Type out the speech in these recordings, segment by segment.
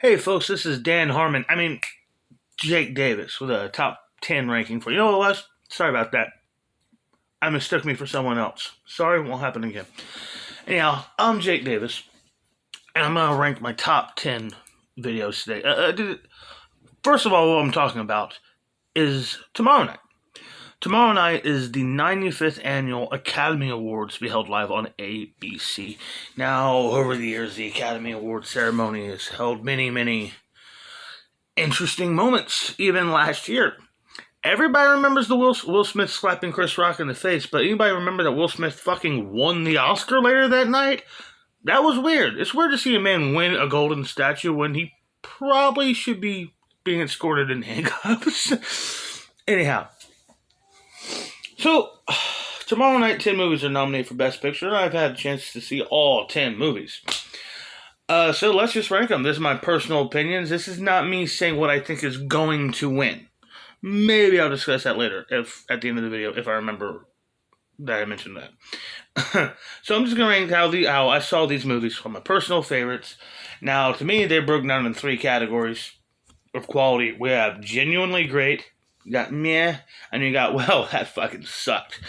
Hey folks, this is Dan Harmon. Jake Davis with a top 10 ranking for you. Know what it was? Sorry about that. I mistook me for someone else. Sorry, won't happen again. Anyhow, I'm Jake Davis, and I'm going to rank my top 10 videos today. First of all, what I'm talking about is tomorrow night. Tomorrow night is the 95th Annual Academy Awards to be held live on ABC. Now, over the years, the Academy Awards ceremony has held many interesting moments, even last year. Everybody remembers the Will Smith slapping Chris Rock in the face, but anybody remember that Will Smith fucking won the Oscar later that night? That was weird. It's weird to see a man win a golden statue when he probably should be being escorted in handcuffs. Anyhow, so tomorrow night, 10 movies are nominated for Best Picture, and I've had a chance to see all 10 movies. So let's just rank them. This is my personal opinions. This is not me saying what I think is going to win. Maybe I'll discuss that later, if at the end of the video, if I remember that I mentioned that. So I'm just going to rank how I saw these movies from my personal favorites. Now, to me, they're broken down in 3 categories of quality. We have genuinely great, you got meh, and you got, well, that fucking sucked.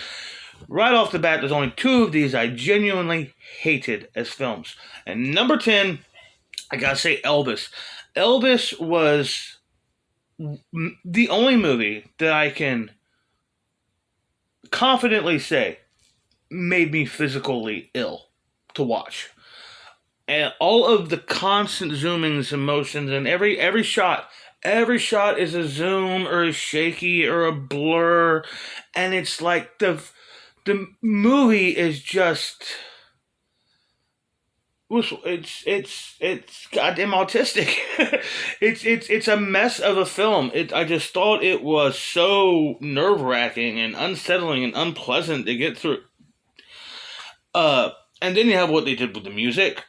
Right off the bat, there's only 2 of these I genuinely hated as films. And number 10, I gotta say Elvis. Elvis was the only movie that I can confidently say made me physically ill to watch. And all of the constant zoomings and motions and every shot is a zoom or a shaky or a blur, and it's like the movie is just it's goddamn autistic. it's a mess of a film. I just thought it was so nerve-wracking and unsettling and unpleasant to get through. And then you have what they did with the music.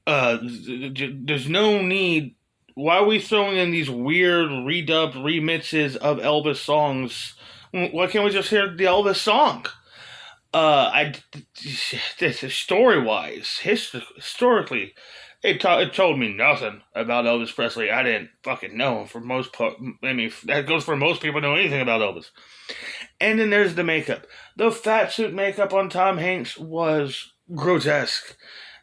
There's no need. Why are we throwing in these weird redubbed remixes of Elvis songs? Why can't we just hear the Elvis song? Story-wise, historically, it told me nothing about Elvis Presley. I didn't fucking know for most part. I mean, that goes for most people who know anything about Elvis. And then there's the makeup. The fat suit makeup on Tom Hanks was grotesque.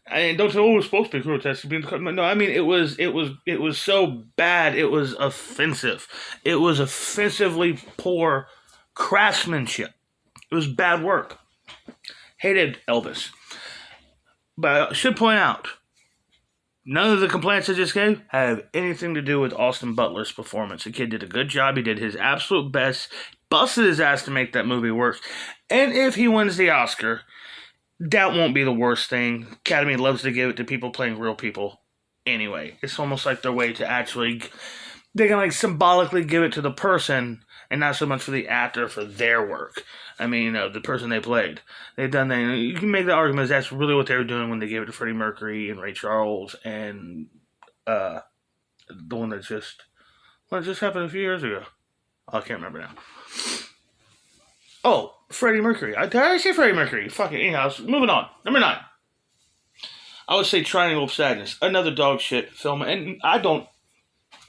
And don't say, oh, it was supposed to be grotesque. No, I mean, it was so bad, it was offensive. It was offensively poor craftsmanship. It was bad work. Hated Elvis. But I should point out, none of the complaints I just gave have anything to do with Austin Butler's performance. The kid did a good job. He did his absolute best. Busted his ass to make that movie work. And if he wins the Oscar, that won't be the worst thing. Academy loves to give it to people playing real people anyway. It's almost like their way to actually, they can like symbolically give it to the person and not so much for the actor for their work. I mean, the person they played. They've done that. You can make the argument that's really what they were doing when they gave it to Freddie Mercury and Ray Charles and the one that just happened a few years ago. I can't remember now. Oh, Freddie Mercury. Did I say Freddie Mercury? Fuck it. Anyhow, moving on. Number 9. I would say Triangle of Sadness. Another dog shit film. And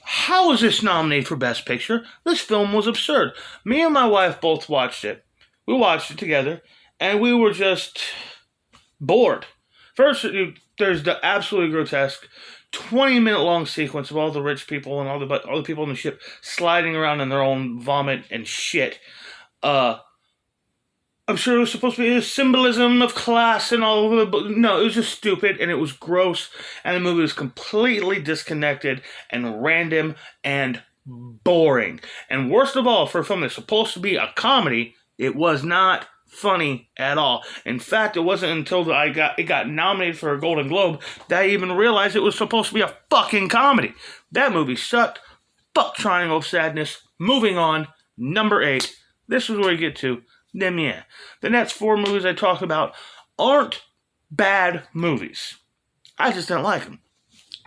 how is this nominated for Best Picture? This film was absurd. Me and my wife both watched it. We watched it together. And we were just bored. First, there's the absolutely grotesque 20-minute long sequence of all the rich people and all the people on the ship sliding around in their own vomit and shit. I'm sure it was supposed to be a symbolism of class and all of it, but no, it was just stupid and it was gross, and the movie was completely disconnected and random and boring. And worst of all, for a film that's supposed to be a comedy, it was not funny at all. In fact, it wasn't until it got nominated for a Golden Globe that I even realized it was supposed to be a fucking comedy. That movie sucked. Fuck Triangle of Sadness. Moving on, number 8. This is where we get to them, yeah. The next 4 movies I talk about aren't bad movies. I just don't like them.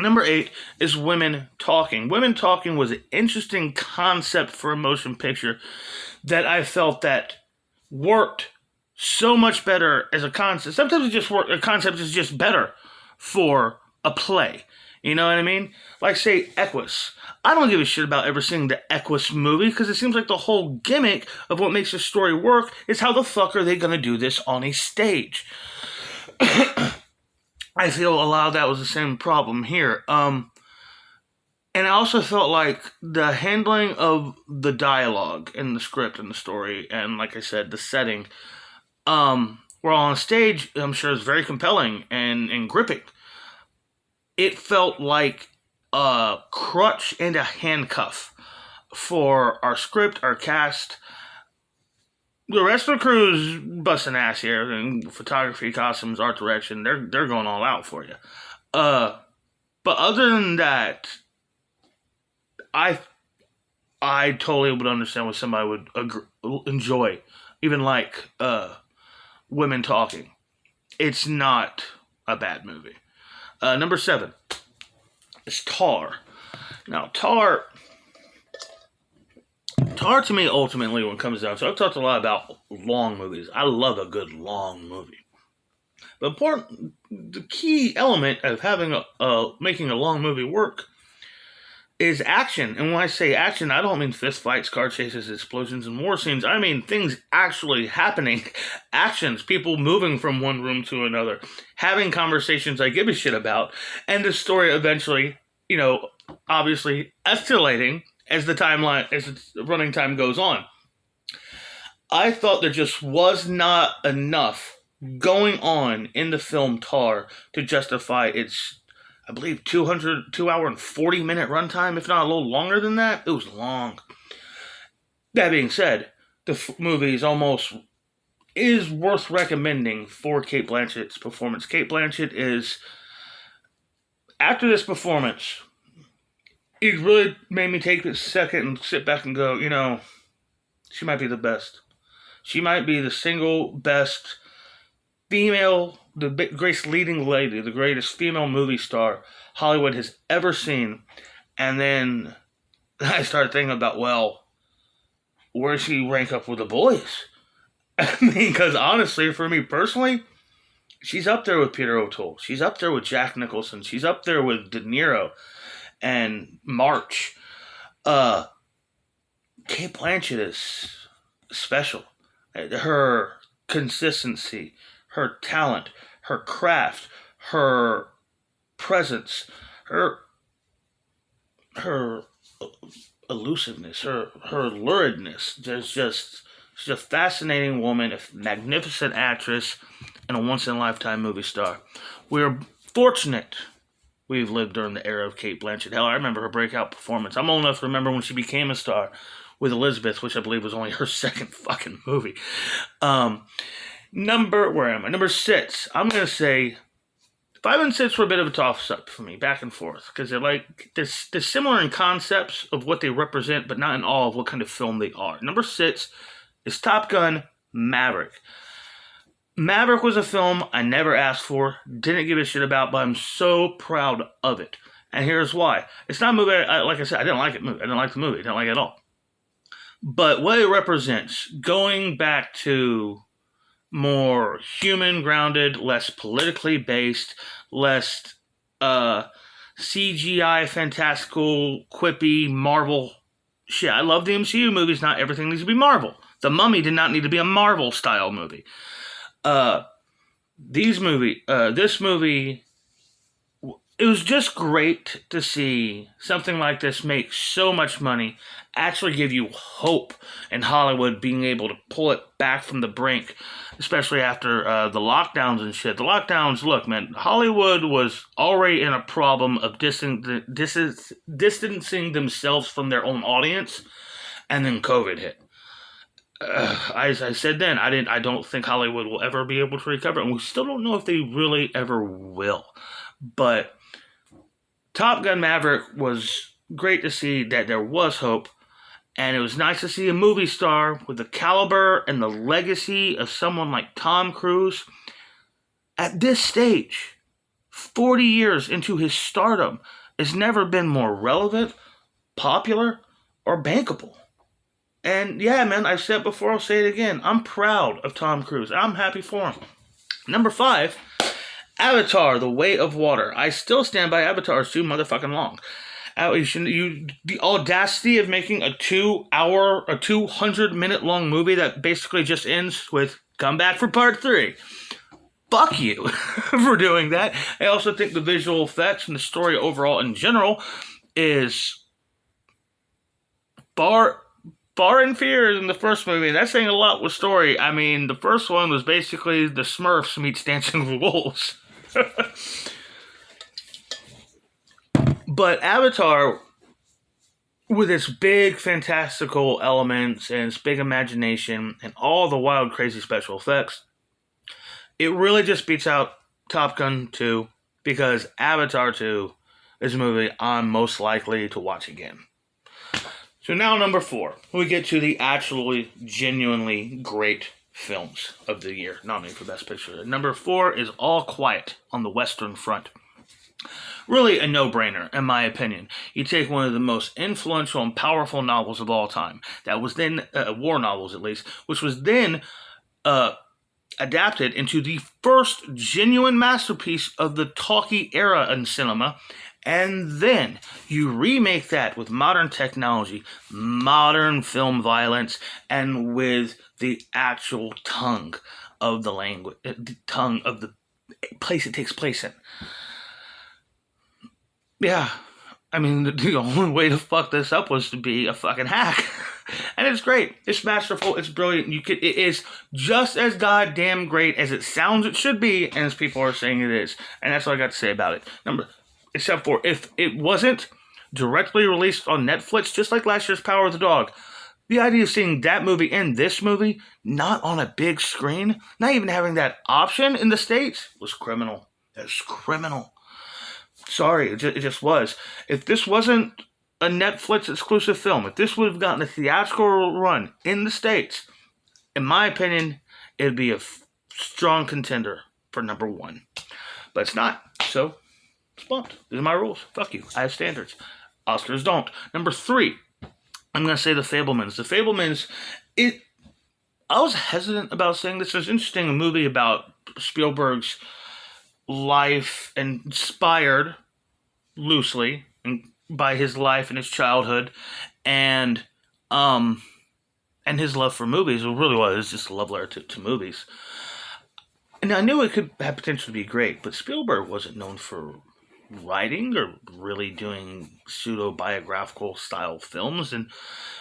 Number 8 is Women Talking. Women Talking was an interesting concept for a motion picture that I felt that worked so much better as a concept. Sometimes it just works. A concept is just better for a play. You know what I mean? Like, say, Equus. I don't give a shit about ever seeing the Equus movie because it seems like the whole gimmick of what makes a story work is how the fuck are they going to do this on a stage? I feel a lot of that was the same problem here. And I also felt like the handling of the dialogue and the script and the story and, like I said, the setting, while on stage, I'm sure is very compelling and gripping. It felt like a crutch and a handcuff for our script, our cast. The rest of the crew is busting ass here, and photography, costumes, art direction, they're going all out for you. But other than that, I totally would understand what somebody would enjoy, even like women talking. It's not a bad movie. Number 7 is Tar. Now, Tar to me, ultimately, when it comes down to, I've talked a lot about long movies. I love a good long movie. But the key element of having making a long movie work is action. And when I say action, I don't mean fist fights, car chases, explosions, and war scenes. I mean things actually happening. Actions, people moving from one room to another, having conversations I give a shit about, and the story eventually, obviously escalating as the running time goes on. I thought there just was not enough going on in the film Tar to justify its, I believe, 2 hour and 40 minute runtime, if not a little longer than that. It was long. That being said, the movie is worth recommending for Cate Blanchett's performance. Cate Blanchett is, after this performance, it really made me take a second and sit back and go, she might be the best. She might be the single best female, the greatest leading lady, the greatest female movie star Hollywood has ever seen. And then I started thinking about, where does she rank up with the boys? I mean, because honestly, for me personally, she's up there with Peter O'Toole. She's up there with Jack Nicholson. She's up there with De Niro and March. Cate Blanchett is special. Her consistency, her talent, her craft, her presence, her elusiveness, her luridness. She's a fascinating woman, a magnificent actress, and a once-in-a-lifetime movie star. We're fortunate we've lived during the era of Cate Blanchett. Hell, I remember her breakout performance. I'm old enough to remember when she became a star with Elizabeth, which I believe was only her second fucking movie. Number 6. I'm going to say 5 and 6 were a bit of a toss-up for me, back and forth, because they're similar in concepts of what they represent, but not in all of what kind of film they are. Number 6 is Top Gun Maverick. Maverick was a film I never asked for, didn't give a shit about, but I'm so proud of it. And here's why. It's not a movie, like I said, I didn't like it. I didn't like the movie. I didn't like it at all. But what it represents, going back to more human grounded, less politically based, less CGI, fantastical, quippy, Marvel shit. I love the MCU movies. Not everything needs to be Marvel. The Mummy did not need to be a Marvel style movie. This movie, it was just great to see something like this make so much money, actually give you hope in Hollywood being able to pull it back from the brink, especially after the lockdowns and shit. The lockdowns, look, man, Hollywood was already in a problem of distancing themselves from their own audience, and then COVID hit. As I said then, I don't think Hollywood will ever be able to recover, and we still don't know if they really ever will. But Top Gun Maverick was great to see that there was hope, and it was nice to see a movie star with the caliber and the legacy of someone like Tom Cruise at this stage, 40 years into his stardom, has never been more relevant, popular, or bankable. And yeah, man, I've said it before, I'll say it again. I'm proud of Tom Cruise. I'm happy for him. Number 5, Avatar: The Way of Water. I still stand by Avatar is too motherfucking long. The audacity of making a 200-minute long movie that basically just ends with "come back for part 3." Fuck you for doing that. I also think the visual effects and the story overall in general is far inferior than the first movie. That's saying a lot with story. I mean, the first one was basically the Smurfs meets Dancing with Wolves. But Avatar, with its big fantastical elements and its big imagination and all the wild, crazy special effects, it really just beats out Top Gun 2, because Avatar 2 is a movie I'm most likely to watch again. So now number 4, we get to the actually, genuinely great films of the year, nominated for Best Picture. Number 4 is All Quiet on the Western Front. Really a no-brainer, in my opinion. You take one of the most influential and powerful novels of all time, that was then, war novels at least, which was then adapted into the first genuine masterpiece of the talkie era in cinema, and then you remake that with modern technology, modern film violence, and with the actual tongue of the language, the tongue of the place it takes place in. Yeah, I mean, the only way to fuck this up was to be a fucking hack. And it's great. It's masterful. It's brilliant. It is just as goddamn great as it sounds it should be, and as people are saying it is. And that's all I got to say about it. Except for if it wasn't directly released on Netflix, just like last year's Power of the Dog, the idea of seeing that movie and this movie not on a big screen, not even having that option in the States, was criminal. It's criminal. Sorry, it just was. If this wasn't a Netflix exclusive film, if this would have gotten a theatrical run in the States, in my opinion, it'd be a strong contender for number 1. But it's not, so it's bumped. These are my rules. Fuck you. I have standards. Oscars don't. Number 3, I'm going to say The Fabelmans. The Fabelmans, I was hesitant about saying this. It's interesting, a movie about Spielberg's life, inspired loosely by his life and his childhood, and his love for movies. It really was just a love letter to movies. And I knew it could have potential to be great, but Spielberg wasn't known for writing or really doing pseudo-biographical style films, and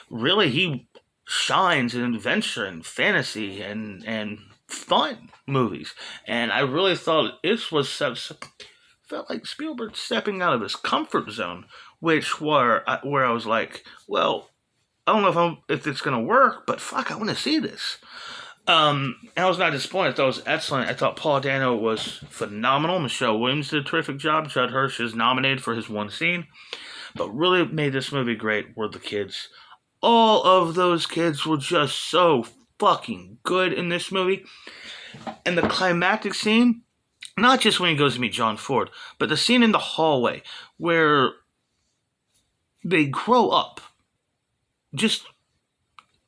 really he shines in adventure and fantasy and fun movies. And I really thought this was felt like Spielberg stepping out of his comfort zone, where I was like, well, I don't know if it's gonna work, but fuck, I want to see this. And I was not disappointed. I thought it was excellent. I thought Paul Dano was phenomenal. Michelle Williams did a terrific job. Judd Hirsch is nominated for his one scene. But really made this movie great were the kids. All of those kids were just so fucking good in this movie. And the climactic scene, not just when he goes to meet John Ford, but the scene in the hallway where they grow up just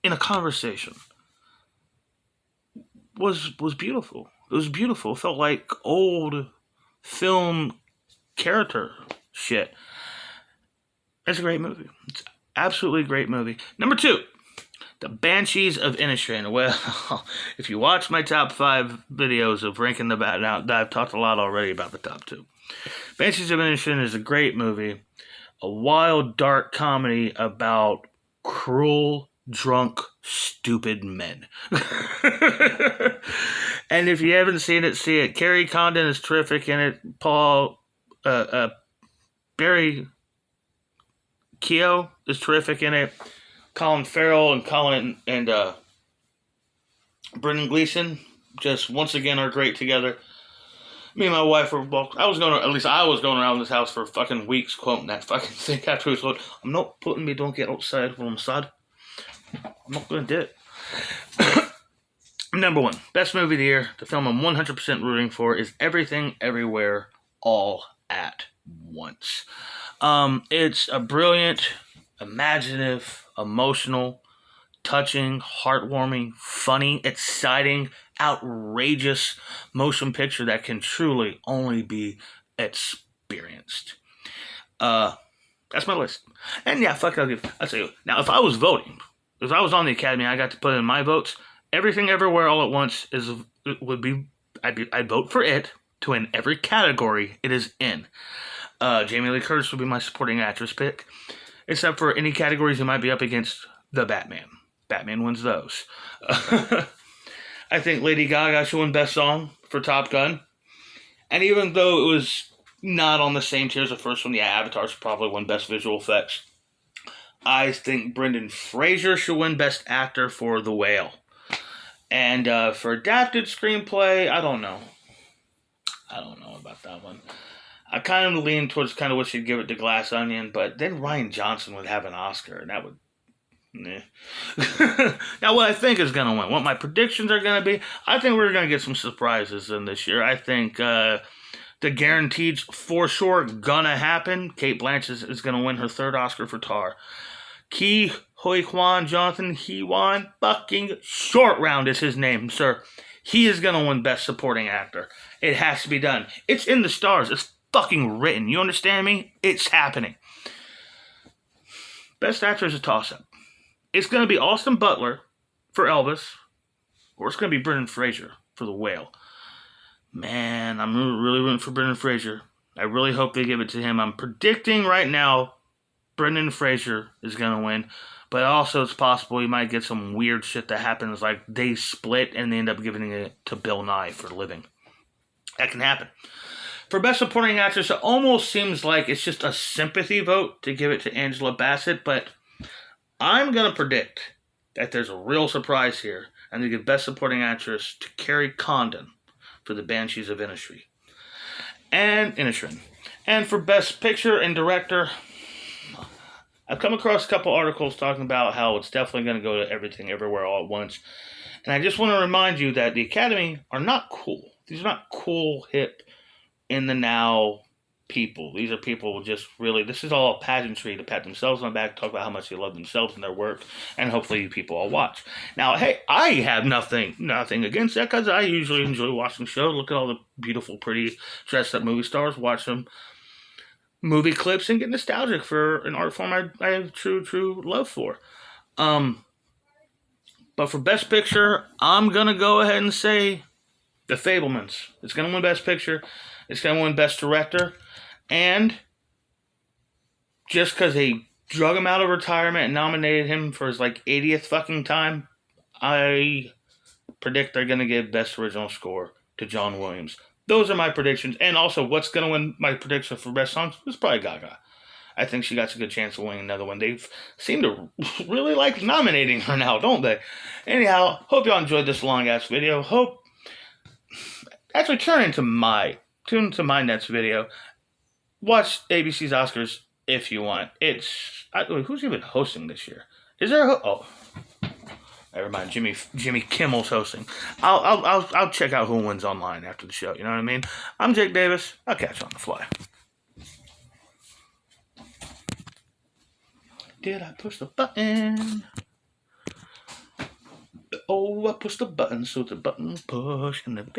in a conversation, was beautiful. It was beautiful. It felt like old film character shit. It's a great movie. It's absolutely a great movie. Number 2, The Banshees of Inisherin. Well, if you watch my top 5 videos of ranking the bad, now I've talked a lot already about the top 2. Banshees of Inisherin is a great movie. A wild, dark comedy about cruel, drunk, stupid men. And if you haven't seen it, see it. Carrie Condon is terrific in it. Barry Keogh is terrific in it. Colin Farrell and Brendan Gleeson just once again are great together. Me and my wife were I was going around this house for fucking weeks quoting that fucking thing after it was going, I'm not putting me don't get outside when I'm sad. I'm not going to do it. Number 1, best movie of the year, the film I'm 100% rooting for, is Everything Everywhere All at Once. It's a brilliant, imaginative, emotional, touching, heartwarming, funny, exciting, outrageous motion picture that can truly only be experienced. That's my list. And yeah, fuck it, I'll tell you. Now, if I was voting, if I was on the Academy, I got to put in my votes. Everything Everywhere All at Once I'd vote for it to win every category it is in. Jamie Lee Curtis would be my supporting actress pick, except for any categories he might be up against the Batman. Batman wins those. I think Lady Gaga should win Best Song for Top Gun. And even though it was not on the same tier as the first one, yeah, Avatar should probably win Best Visual Effects. I think Brendan Fraser should win Best Actor for The Whale. And for Adapted Screenplay, I don't know. I don't know about that one. I kind of lean towards kind of wish he'd give it to Glass Onion, but then Rian Johnson would have an Oscar, and that would... Now, what I think is going to win, what my predictions are going to be, I think we're going to get some surprises in this year. I think the guaranteed for sure gonna happen. Cate Blanchett is going to win her third Oscar for Tar. Ke Huy Quan, Jonathan Hewan, fucking Short Round is his name, sir. He is going to win Best Supporting Actor. It has to be done. It's in the stars. It's fucking written. You understand me? It's happening. Best Actor is a toss-up. It's going to be Austin Butler for Elvis, or it's going to be Brendan Fraser for The Whale. Man, I'm really rooting for Brendan Fraser. I really hope they give it to him. I'm predicting right now Brendan Fraser is going to win, but also it's possible he might get some weird shit that happens, like they split and they end up giving it to Bill Nye for Living. That can happen. For Best Supporting Actress, it almost seems like it's just a sympathy vote to give it to Angela Bassett, but I'm going to predict that there's a real surprise here, and they give Best Supporting Actress to Carrie Condon for The Banshees of Inisherin. And for Best Picture and Director, I've come across a couple articles talking about how it's definitely going to go to Everything Everywhere All at Once. And I just want to remind you that the Academy are not cool. These are not cool, hip, in the now people. These are people who just really, this is all pageantry to pat themselves on the back, talk about how much they love themselves and their work, and hopefully you people all watch. Now, hey, I have nothing against that, because I usually enjoy watching shows, look at all the beautiful, pretty, dressed up movie stars, watch them movie clips, and get nostalgic for an art form I have true love for. But for Best Picture, I'm going to go ahead and say The Fabelmans. It's going to win Best Picture. It's going to win Best Director. And just because they drug him out of retirement and nominated him for his, 80th fucking time, I predict they're going to give Best Original Score to John Williams. Those are my predictions. And also, what's going to win my prediction for Best Songs is probably Gaga. I think she got a good chance of winning another one. They seem to really like nominating her now, don't they? Anyhow, hope y'all enjoyed this long-ass video. Actually, tune into my next video. Watch ABC's Oscars if you want. Who's even hosting this year? Is there never mind. Jimmy Kimmel's hosting. I'll check out who wins online after the show. You know what I mean? I'm Jake Davis. I'll catch you on the fly. Did I push the button? Oh, I pushed the button, so the button push and the big